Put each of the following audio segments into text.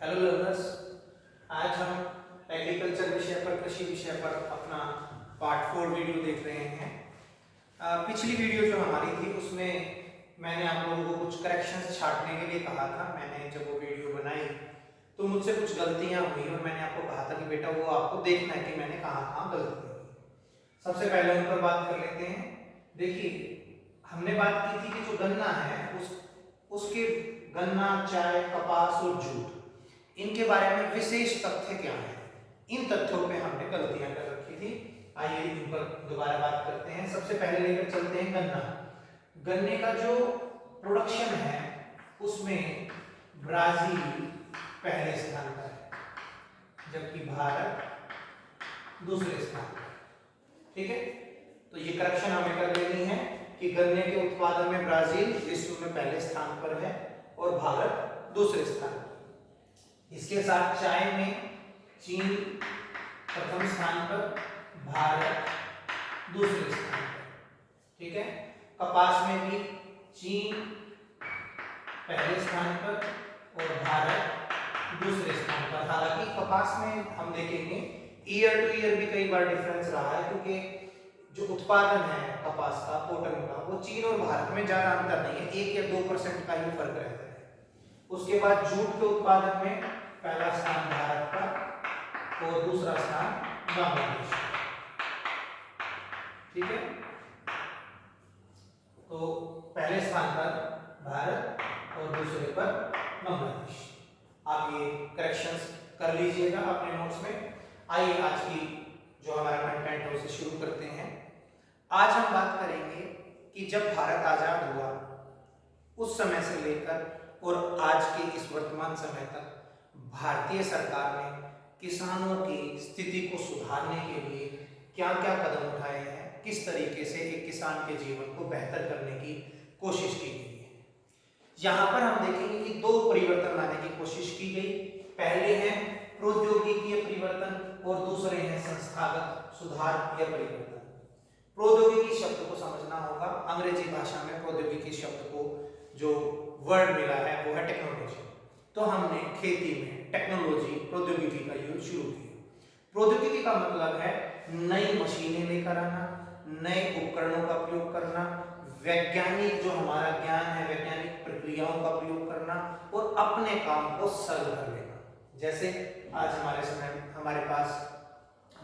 Hello learners, आज हम agriculture विषय पर, कृषि विषय पर अपना पार्ट 4 वीडियो देख रहे हैं। पिछली वीडियो जो हमारी थी उसमें मैंने आप लोगों को कुछ करेक्शंस छांटने के लिए कहा था। मैंने जब वो वीडियो बनाई तो मुझसे कुछ गलतियां हुई और मैंने आपको कहा था कि बेटा वो आपको देखना है कि मैंने कहाँ गलती की। सबसे पहले उन पर बात कर लेते हैं। देखिए, हमने बात की थी कि जो गन्ना है उसके गन्ना, चाय, कपास और जूट, इनके बारे में विशेष तथ्य क्या है। इन तथ्यों पे हमने गलतियां कर रखी थी। आइए इन पर दोबारा बात करते हैं। सबसे पहले लेकर चलते हैं गन्ना। गन्ने का जो प्रोडक्शन है उसमें ब्राजील पहले स्थान पर है जबकि भारत दूसरे स्थान पर। ठीक है, तो ये करेक्शन हमें कर लेनी है कि गन्ने के उत्पादन में ब्राजील विश्व में पहले स्थान पर है और भारत दूसरे स्थान पर। इसके साथ चाय में चीन प्रथम स्थान पर, भारत दूसरे स्थान पर। ठीक है, कपास में भी चीन पहले स्थान पर और भारत दूसरे स्थान पर। हालांकि कपास में हम देखेंगे ईयर टू ईयर भी कई बार डिफरेंस रहा है, क्योंकि जो उत्पादन है कपास का, कॉटन का, वो चीन और भारत में ज्यादा अंतर नहीं है, 1 या 2% का ही फर्क रहता है। उसके बाद जूट के उत्पादन में पहला स्थान भारत का और दूसरा स्थान बांग्लादेश का। ठीक है, तो पहले स्थान पर भारत और दूसरे पर बांग्लादेश। आप ये करेक्शंस कर लीजिएगा अपने नोट्स में। आइए आज की जो हमारा कंटेंट है उसे शुरू करते हैं। आज हम बात करेंगे कि जब भारत आजाद हुआ उस समय से लेकर और आज के इस वर्तमान समय तक भारतीय सरकार ने किसानों की स्थिति को सुधारने के लिए क्या क्या कदम उठाए हैं, किस तरीके से एक किसान के जीवन को बेहतर करने की कोशिश की गई है। यहाँ पर हम देखेंगे कि 2 परिवर्तन लाने की कोशिश की गई। पहले है प्रौद्योगिकीय परिवर्तन और दूसरे हैं संस्थागत सुधार या परिवर्तन। प्रौद्योगिकी शब्द को समझना होगा। अंग्रेजी भाषा में प्रौद्योगिकी शब्द को जो वर्ड मिला है वो है टेक्नोलॉजी। तो हमने खेती में टेक्नोलॉजी, प्रौद्योगिकी का यूज शुरू किया। प्रौद्योगिकी का मतलब है नई मशीनें लेकर आना, नए उपकरणों का प्रयोग करना, वैज्ञानिक जो हमारा ज्ञान है, वैज्ञानिक प्रक्रियाओं का प्रयोग करना और अपने काम को सरल कर लेना। जैसे आज हमारे पास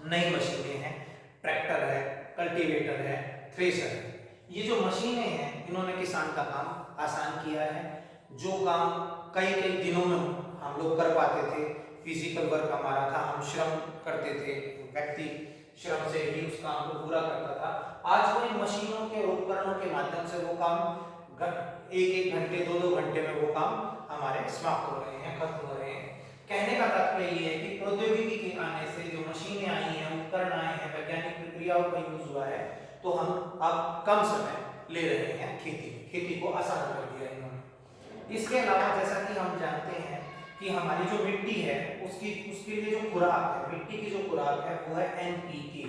नई मशीनें हैं, ट्रैक्टर है, कल्टीवेटर है, थ्रेशर है। ये जो मशीनें हैं इन्होंने किसान का काम आसान किया है। जो काम कई दिनों में हम लोग कर पाते थे, फिजिकल वर्क हमारा था, हम श्रम करते थे, व्यक्ति श्रम से ही उस काम को पूरा करता था। आज वो इन मशीनों के उपकरणों के माध्यम से वो काम 1 घंटे 2 घंटे में वो काम हमारे समाप्त हो रहे हैं, खत्म हो रहे हैं। कहने का तात्पर्य ये है कि प्रौद्योगिकी के आने से जो मशीनें आई हैं, उपकरण आए हैं, वैज्ञानिक प्रक्रियाओं का यूज हुआ है, तो हम अब कम समय ले रहे हैं खेती को आसान कर दिया इन्होंने। इसके अलावा जैसा कि हम जानते हैं कि हमारी जो मिट्टी है उसके लिए जो खुराक है, मिट्टी की जो खुराक है वो है NPK।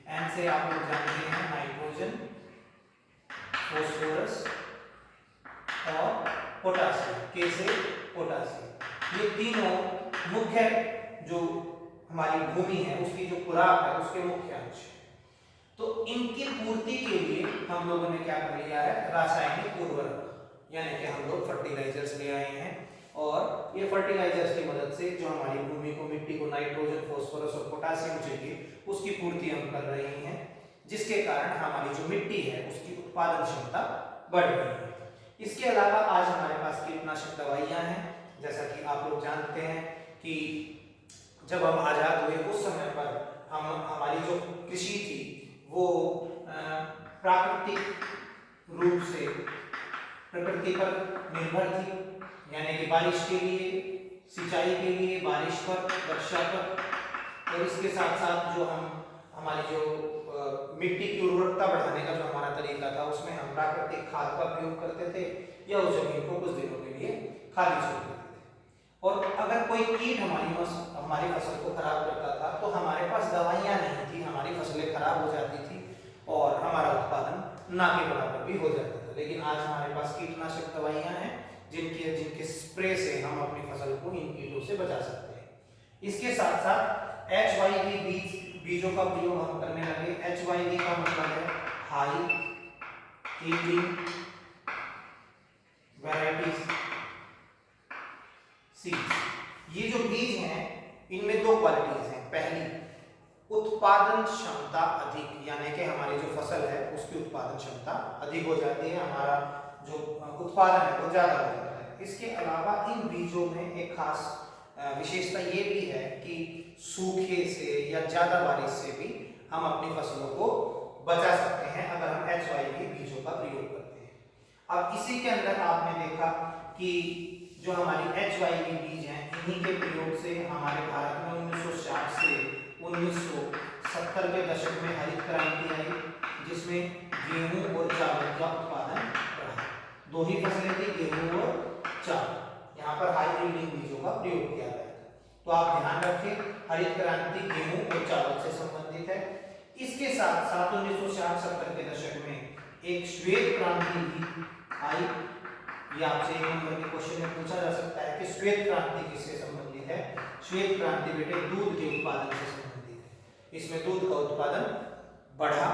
एन से आप लोग जानते हैं नाइट्रोजन, फास्फोरस और पोटासियम, के से पोटासियम। ये तीनों मुख्य जो हमारी भूमि है उसकी जो खुराक है उसके मुख्य अंश। तो इनकी पूर्ति के लिए हम लोगों ने क्या कर लिया है, रासायनिक उर्वरक यानी कि हम लोग फर्टिलाइजर्स ले आए हैं और ये फर्टिलाइजर्स की मदद से जो हमारी भूमि को, मिट्टी को नाइट्रोजन, फास्फोरस और पोटासियम चाहिए उसकी पूर्ति हम कर रहे हैं, जिसके कारण हमारी जो मिट्टी है उसकी उत्पादन क्षमता बढ़ रही है। इसके अलावा आज हमारे पास कीटनाशक दवाइयां हैं। जैसा कि आप लोग जानते हैं कि जब हम आजाद हुए उस समय पर हमारी जो कृषि थी वो प्राकृतिक रूप से प्रकृति पर निर्भर थी, यानी कि बारिश के लिए, सिंचाई के लिए बारिश पर, वर्षा पर। और इसके साथ साथ जो हमारी जो मिट्टी की उर्वरकता बढ़ाने का जो हमारा तरीका था उसमें हम प्राकृतिक खाद का प्रयोग करते थे या उस जमीन को कुछ दिनों के लिए खाली छोड़ देते थे। और अगर कोई कीट हमारी फसल को खराब करता था तो हमारे पास दवाइयाँ नहीं थी, हमारी फसलें खराब हो जाती थी और हमारा उत्पादन ना के बराबर भी हो जाता था। लेकिन आज हमारे पास कीटनाशक दवाइयाँ हैं जिनके स्प्रे से हम अपनी फसल को इन कीटों से बचा सकते हैं। इसके साथ साथ HYV बीजों का प्रयोग हम करने लगे। HYV का मतलब है हाई यील्डिंग वैरायटीज सीड्स। ये जो बीज हैं इनमें दो क्वालिटीज हैं। पहली, उत्पादन क्षमता अधिक, यानी कि हमारी जो फसल है उसकी उत्पादन क्षमता अधिक हो जाती है, हमारा जो उत्पादन है वो ज्यादा हो जाता है। इसके अलावा इन बीजों में एक खास विशेषता ये भी है कि सूखे से या ज्यादा बारिश से भी हम अपनी फसलों को बचा सकते हैं अगर हम HYV बीजों का प्रयोग करते हैं। अब इसी के अंदर आपने देखा कि जो हमारी HYV बीज हैं इन्हीं के प्रयोग से हमारे भारत में 1960 से 1970 के दशक में हरित क्रांति आई, जिसमें गेहूं और चावल का उत्पादन बढ़ा। दो ही फसलें थी, गेहूं और चावल। यहाँ पर हाई यील्डिंग बीजों का प्रयोग किया गया था। तो आप ध्यान रखें, हरित क्रांति गेहूं और चावल से संबंधित है। इसके साथ साथ 1960-70 के दशक में एक श्वेत क्रांति भी आई। ये आपसे एक नंबर के क्वेश्चन में पूछा जा सकता है कि श्वेत क्रांति किससे संबंधित है। श्वेत क्रांति बेटे दूध के उत्पादन से संबंधित है। इसमें दूध का उत्पादन बढ़ा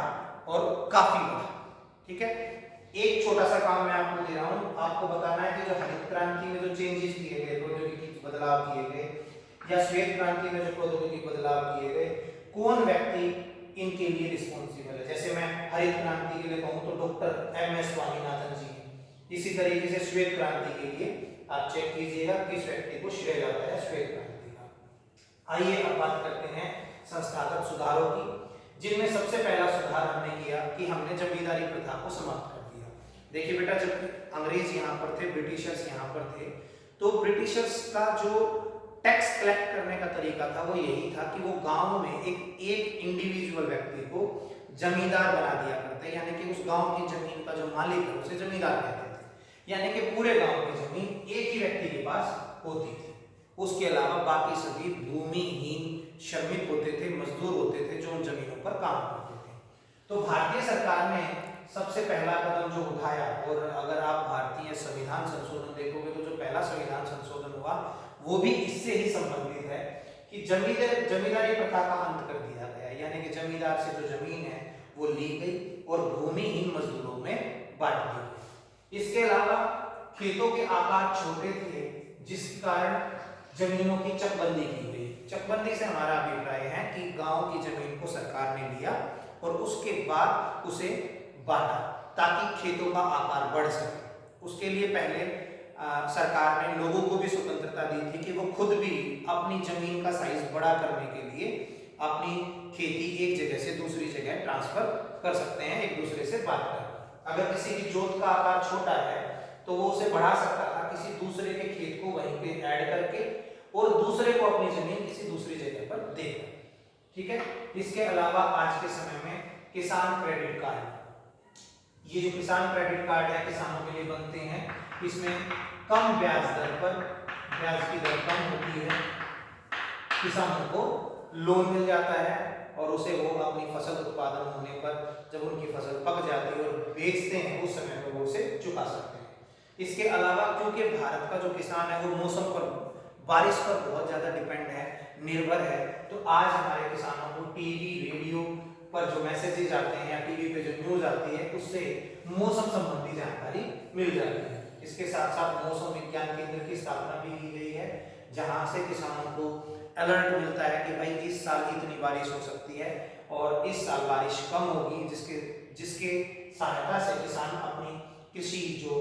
और काफी बढ़ा। ठीक है, एक छोटा सा काम मैं आपको दे रहा हूं, आपको बताना है कि जो हरित क्रांति में जो चेंजेस किए गए, प्रौद्योगिकी बदलाव किए गए, या श्वेत क्रांति में जो प्रौद्योगिकी बदलाव किए गए, कौन व्यक्ति इनके लिए रिस्पॉन्सिबल है। जैसे मैं हरित क्रांति के लिए कहूं तो डॉक्टर MS स्वामीनाथन जी। इसी तरीके से श्वेत क्रांति के लिए आप चेक कीजिएगा किस व्यक्ति को श्रेय जाता है श्वेत क्रांति का। आइए अब बात करते हैं संस्थागत सुधारों की, जिनमें सबसे पहला सुधार हमने किया कि हमने जमींदारी प्रथा को समाप्त कर दिया। देखिए बेटा, जब अंग्रेज यहाँ पर थे, ब्रिटिशर्स यहाँ पर थे, तो ब्रिटिशर्स का जो टैक्स कलेक्ट करने का तरीका था वो यही था कि वो गांव में एक इंडिविजुअल व्यक्ति को जमींदार बना दिया करते, यानी कि उस गांव की जमीन का जो मालिक है उसे जमींदार कहते थे। यानी कि पूरे गांव की जमीन एक ही व्यक्ति के पास होती थी। उसके अलावा बाकी सभी भूमिहीन श्रमिक होते थे, मजदूर होते थे जो उन जमीनों पर काम करते थे। तो भारतीय सरकार ने सबसे पहला कदम जो उठाया, और अगर आप भारतीय संविधान संशोधन देखोगे तो जो पहला संविधान संशोधन हुआ वो भी इससे ही संबंधित है कि जमींदारी प्रथा का अंत कर दिया गया। यानी कि जमींदार से जो जमीन है वो ली गई और भूमिहीन मजदूरों में बांट दी गई। इसके अलावा खेतों के आकार छोटे थे, जिस कारण जमीनों की चकबंदी की गई। चकबंदी से हमारा अभिप्राय है कि गांव की जमीन को सरकार ने लिया और उसके बाद उसे बांटा ताकि खेतों का आकार बढ़ सके। उसके लिए पहले सरकार ने लोगों को भी स्वतंत्रता दी थी कि वो खुद भी अपनी जमीन का साइज बड़ा करने के लिए अपनी खेती एक जगह से दूसरी जगह ट्रांसफर कर सकते हैं, एक दूसरे से बात कर। अगर किसी की जोत का आकार छोटा है तो वो उसे बढ़ा सकता था किसी दूसरे के खेत को वहीं पे ऐड करके, और दूसरे को अपनी जमीन किसी दूसरी जगह पर देकर। ठीक है, इसके अलावा आज के समय में किसान क्रेडिट कार्ड, ये जो किसान क्रेडिट कार्ड है किसानों के लिए बनते हैं, इसमें कम ब्याज दर पर, ब्याज की दर कम होती है, किसानों को लोन मिल जाता है और उसे वो अपनी फसल उत्पादन होने पर जब उनकी फसल पक जाती है और बेचते हैं उस समय पर वो उसे चुका सकते हैं। इसके अलावा क्योंकि भारत का जो किसान है वो मौसम पर, बारिश पर बहुत ज्यादा डिपेंड है, निर्भर है, तो आज हमारे किसानों को टीवी रेडियो पर जो मैसेजेस आते हैं या टीवी पे जो न्यूज आती है उससे मौसम संबंधी जानकारी मिल जाती है। इसके साथ साथ मौसम विज्ञान केंद्र की स्थापना भी की गई है, जहां से किसानों को अलर्ट मिलता है कि भाई इस साल इतनी बारिश हो सकती है और इस साल बारिश कम होगी, जिसके सहायता से किसान अपनी कृषि जो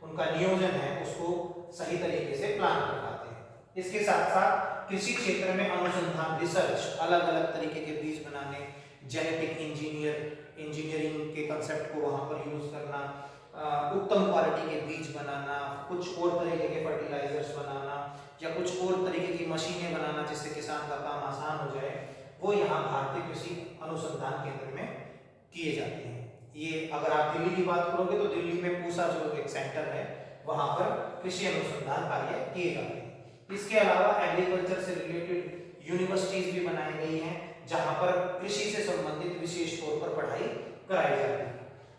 उनका नियोजन है उसको सही तरीके से प्लान कर पाते हैं। इसके साथ साथ कृषि क्षेत्र में अनुसंधान, रिसर्च, अलग अलग तरीके के बीज बनाने, जेनेटिक इंजीनियरिंग के कंसेप्ट को वहां पर यूज करना, उत्तम क्वालिटी के बीज बनाना, कुछ और तरीके के फर्टिलाइजर्स बनाना या कुछ और तरीके की मशीनें बनाना जिससे किसान का काम आसान हो जाए, वो यहाँ भारतीय कृषि अनुसंधान केंद्र में किए जाते हैं। ये अगर आप दिल्ली की बात करोगे तो दिल्ली में पूसा जो एक सेंटर है वहां पर कृषि अनुसंधान कार्य किए जाते हैं। इसके अलावा एग्रीकल्चर से रिलेटेड यूनिवर्सिटीज भी बनाई गई हैं जहां पर कृषि से संबंधित विशेष तौर पर पढ़ाई कराई जाती है।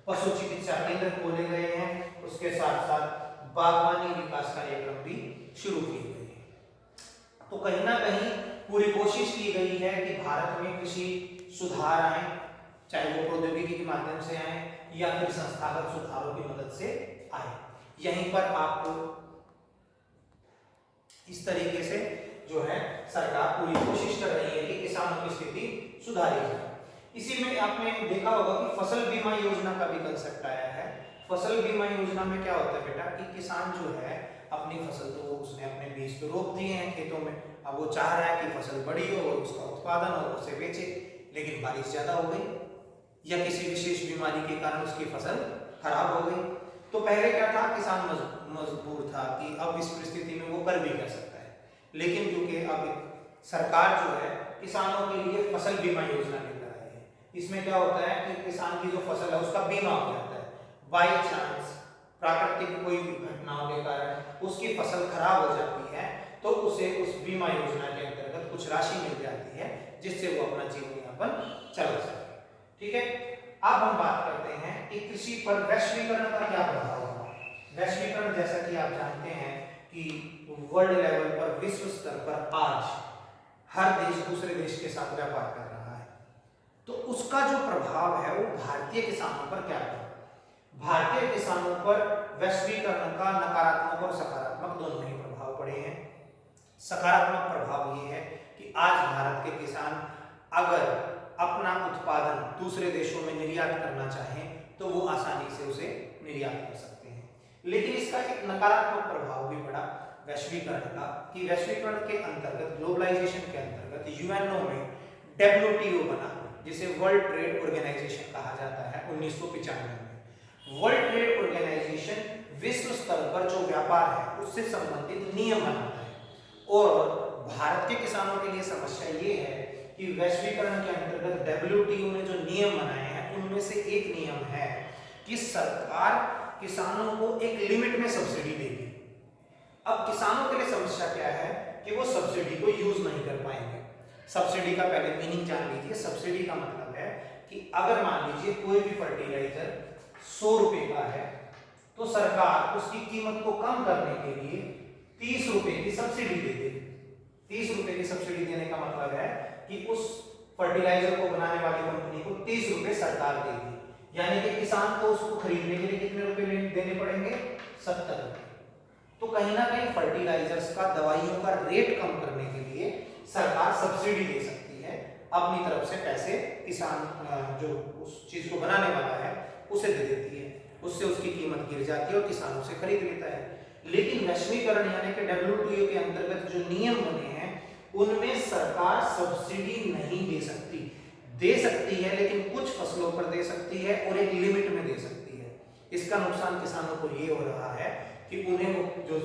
पशु चिकित्सा केंद्र खोले गए हैं, उसके साथ साथ बागवानी विकास कार्यक्रम भी शुरू किए गए हैं। कहीं ना कहीं पूरी कोशिश की गई है कि भारत में कृषि सुधार आए, चाहे वो प्रौद्योगिकी के माध्यम से आए या फिर संस्थागत सुधारों की मदद से आए। यहीं पर आपको इस तरीके से जो है सरकार पूरी कोशिश कर रही है कि किसानों की स्थिति सुधारी जाए। इसी में आपने देखा होगा कि फसल बीमा योजना का भी कंसेप्ट आया है। फसल बीमा योजना में क्या होता है बेटा कि किसान जो है अपनी फसल तो उसने अपने बीज तो रोप दिए हैं खेतों में, अब वो चाह रहा है कि फसल बड़ी हो और उसका उत्पादन हो, उसे बेचे, लेकिन बारिश ज्यादा हो गई या किसी विशेष बीमारी के कारण उसकी फसल खराब हो गई। तो पहले क्या था, किसान मजबूर था कि अब इस परिस्थिति में वो कर भी कर सकता है, लेकिन क्योंकि अब सरकार जो है किसानों के लिए फसल बीमा योजना लेकर आई है। इसमें क्या होता है कि किसान की जो फसल है उसका बीमा हो जाता है। बाई चांस प्राकृतिक कोई घटनाओं के कारण उसकी फसल खराब हो जाती है तो उसे उस बीमा योजना के अंतर्गत कुछ राशि मिल जाती है जिससे वो अपना जीवन यापन चला सके। ठीक है, अब हम बात करते हैं कि कृषि पर वैश्वीकरण का क्या प्रभाव होगा। वैश्वीकरण जैसा कि आप जानते हैं कि वर्ल्ड लेवल पर, विश्व स्तर पर आज हर देश दूसरे देश के साथ व्यापार कर रहा है, तो उसका जो प्रभाव है वो भारतीय किसानों पर क्या है। भारतीय किसानों पर वैश्वीकरण का नकारात्मक और सकारात्मक दोनों ही प्रभाव पड़े हैं। सकारात्मक प्रभाव ये है कि आज भारत के किसान अगर अपना उत्पादन दूसरे देशों में निर्यात करना चाहें तो वो आसानी से उसे निर्यात कर सकते हैं। लेकिन इसका एक नकारात्मक प्रभाव भी पड़ा वैश्वीकरण का, कि वैश्वीकरण के अंतर्गत, ग्लोबलाइजेशन के अंतर्गत यूएनओ में डब्ल्यूटीओ बना, जिसे वर्ल्ड ट्रेड ऑर्गेनाइजेशन कहा जाता है 1995 में। वर्ल्ड ट्रेड ऑर्गेनाइजेशन विश्व स्तर पर जो व्यापार है उससे संबंधित नियम बनाता है, और भारत के किसानों के लिए समस्या ये है कि वैश्वीकरण के अंतर्गत डब्ल्यूटीओ ने जो नियम बनाए हैं उनमें से एक नियम है कि सरकार किसानों को एक लिमिट में सब्सिडी देगी। अब किसानों के लिए समस्या क्या है कि वो सब्सिडी को यूज नहीं कर पाएंगे। सब्सिडी का पहले मीनिंग जान लीजिए। सब्सिडी का मतलब है कि अगर मान लीजिए कोई भी फर्टिलाइजर 100 रुपए का है तो सरकार उसकी कीमत को कम करने के लिए 30 रुपए की सब्सिडी दे देगी। 30 रुपए की सब्सिडी देने का मतलब है कि उस फर्टिलाइजर को बनाने वाली कंपनी को 30 रुपए सरकार देगी, यानी कि किसान को उसको खरीदने के लिए कितने रुपए देने पड़ेंगे, 70 रुपए। तो कहीं ना कहीं फर्टिलाइजर्स का, दवाइयों का रेट कम करने के लिए सरकार सब्सिडी दे सकती है, अपनी तरफ से पैसे किसान जो उस चीज को बनाने वाला है उसे दे देती है, उससे उसकी कीमत गिर जाती है और किसानों से खरीद लेता है। लेकिन वैश्वीकरण यानी कि डब्ल्यूटीओ के अंतर्गत जो नियम बने हैं उनमें सरकार सब्सिडी नहीं दे सकती है लेकिन कुछ फसलों पर दे सकती है और एक लिमिट में दे सकती है। इसका नुकसान किसानों को ये हो रहा है कि उन्हें जो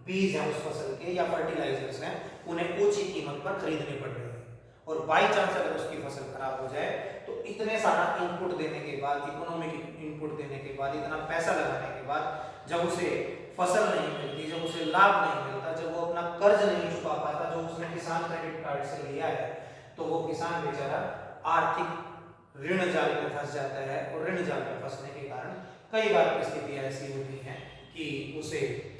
बीज है उस फसल के या फर्टिलाइजर्स हैं उन्हें ऊंची कीमत पर खरीदने पड़ रहे हैं, और बाई चांस अगर उसकी फसल खराब हो जाए तो इतने सारा इनपुट देने के बाद, इकोनॉमिक इनपुट देने के बाद, इतना पैसा लगाने के बाद जब उसे फसल नहीं मिलती, जब उसे लाभ नहीं मिलता, जब वो अपना कर्ज नहीं चुका पाता जो उसने किसान क्रेडिट कार्ड से लिया है, तो वो किसान बेचारा आर्थिक ऋण जाल में फंस जाता है, और ऋण जाल में फंसने के कारण कई बार परिस्थितियां ऐसी होती हैं कि उसे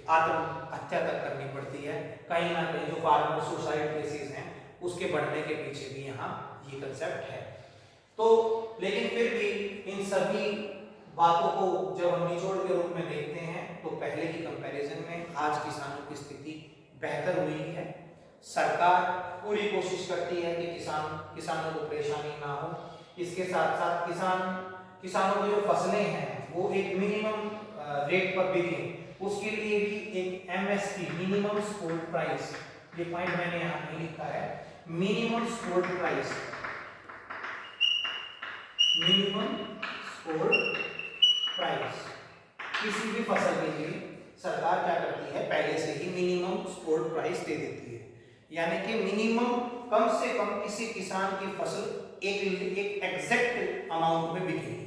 आत्महत्या तक करनी पड़ती है। कहीं ना कहीं जो फार्मर सुसाइड केसेस हैं उसके बढ़ने के पीछे भी यहाँ ये कंसेप्ट है। तो लेकिन फिर भी इन सभी बातों को जब हम निचोड़ के रूप में देखते हैं तो पहले की कंपैरिजन में आज किसानों की स्थिति बेहतर हुई है। सरकार पूरी कोशिश करती है कि किसानों को परेशानी ना हो। इसके साथ साथ किसानों की जो फसलें हैं वो एक मिनिमम रेट पर बिके, उसके लिए भी एक एमएसपी, मिनिमम सपोर्ट प्राइस, ये पॉइंट मैंने यहाँ नहीं लिखा है, minimum support price, minimum support price किसी भी फसल के लिए सरकार क्या करती है, पहले से ही मिनिमम सपोर्ट प्राइस दे देती है, यानी कि मिनिमम कम से कम किसी किसान की फसल एक एग्जैक्ट अमाउंट में बिकेगी,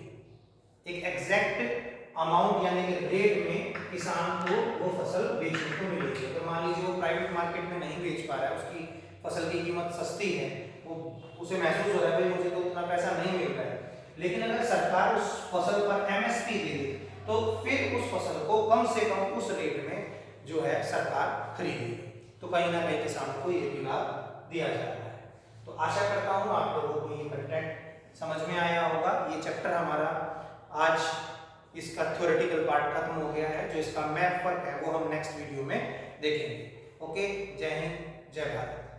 एक एग्जैक्ट अमाउंट यानी कि रेट में किसान को वो फसल बेचने को मिलेगी। तो मान लीजिए वो प्राइवेट मार्केट में नहीं बेच पा रहा है, उसकी फसल की कीमत सस्ती है, वो उसे महसूस हो रहा है भाई मुझे तो उतना पैसा नहीं मिल रहा है, लेकिन अगर सरकार उस फसल पर एमएसपी दे दे तो फिर उस फसल को कम से कम उस रेट में जो है सरकार खरीदेगी। तो कहीं ना कहीं किसानों को ये भी लाभ दिया जा रहा है। तो आशा करता हूँ आप लोगों को ये कंटेंट समझ में आया होगा। ये चैप्टर हमारा आज इसका थ्योरेटिकल पार्ट खत्म हो गया है। जो इसका मैथ वर्क है वो हम नेक्स्ट वीडियो में देखेंगे। ओके, जय हिंद, जय भारत।